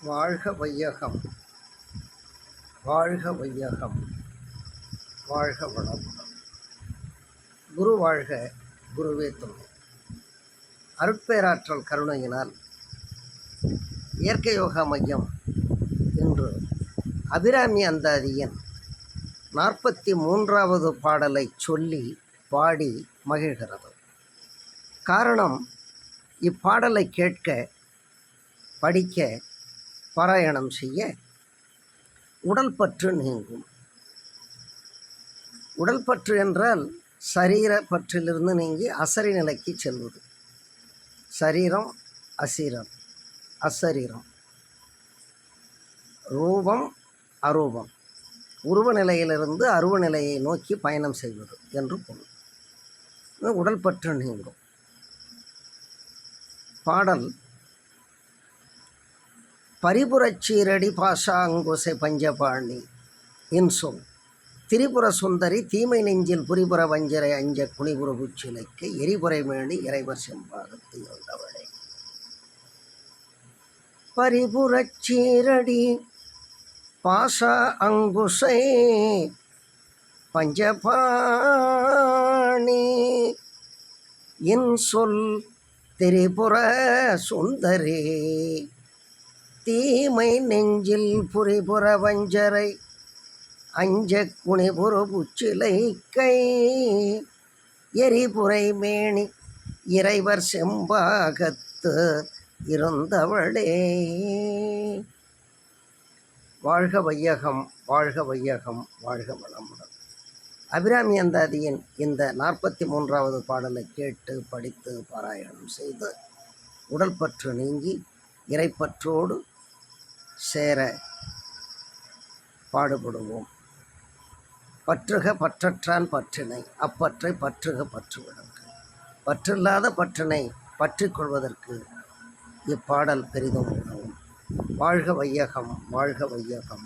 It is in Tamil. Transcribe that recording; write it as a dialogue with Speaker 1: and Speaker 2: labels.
Speaker 1: வாழ்க வையகம், வாழ்க வையகம், வாழ்க வளமுடன். குரு வாழ்க, குருவே துணை. அருட்பேராற்றல் கருணையினால் இயற்கை யோகா மையம் இன்று அபிராமி அந்தாதியின் 43வது பாடலை சொல்லி பாடி மகிழ்கிறது. காரணம், இப்பாடலை கேட்க, படிக்க, பாராயணம் செய்ய உடல் பற்று நீங்கும். உடல் பற்று என்றால் சரீர பற்றிலிருந்து நீங்கி அசரி நிலைக்கு செல்வது. சரீரம் அசீரம், அசரீரம், ரூபம் அரூபம், உருவ நிலையிலிருந்து அருவ நிலையை நோக்கி பயணம் செய்வது என்று பொருள். உடல் பற்று நீங்கும். பாடல் பரிபுரச் சீரடி பாஷா அங்குசை பஞ்சபாணி இன்சொல் திரிபுர சுந்தரி தீமை நெஞ்சில் புரிபுர வஞ்சரை அஞ்ச குனிபுர பூச்சிலைக்கு எரிபுரை மேடி இறைவர் செம்பாகத்து இருந்தவளே. பரிபுரச் சீரடி பாஷா அங்குசை பஞ்சபாணி இன்சொல் திரிபுர சுந்தரி தீமை நெஞ்சில் புரிபுற வஞ்சரை அஞ்ச குணிபுற புச்சிலை கை எரிபுரை மேனி இறைவர் செம்பாகத்து இருந்தவளே. வாழ்க வையகம், வாழ்க வையகம், வாழ்க வளமுடன். அபிராமி அந்தாதியின் இந்த 43வது பாடலை கேட்டு படித்து பாராயணம் செய்து உடல் பற்று நீங்கி இறைப்பற்றோடு சேர பாடுபடுவோம். பற்றுக பற்றற்றான் பற்றினை, அப்பற்றை பற்றுக பற்றுவதற்கு, பற்றில்லாத பற்றினை பற்றிக் கொள்வதற்கு இப்பாடல் பெரிதும் உதவும். வாழ்க வையகம், வாழ்க வையகம்.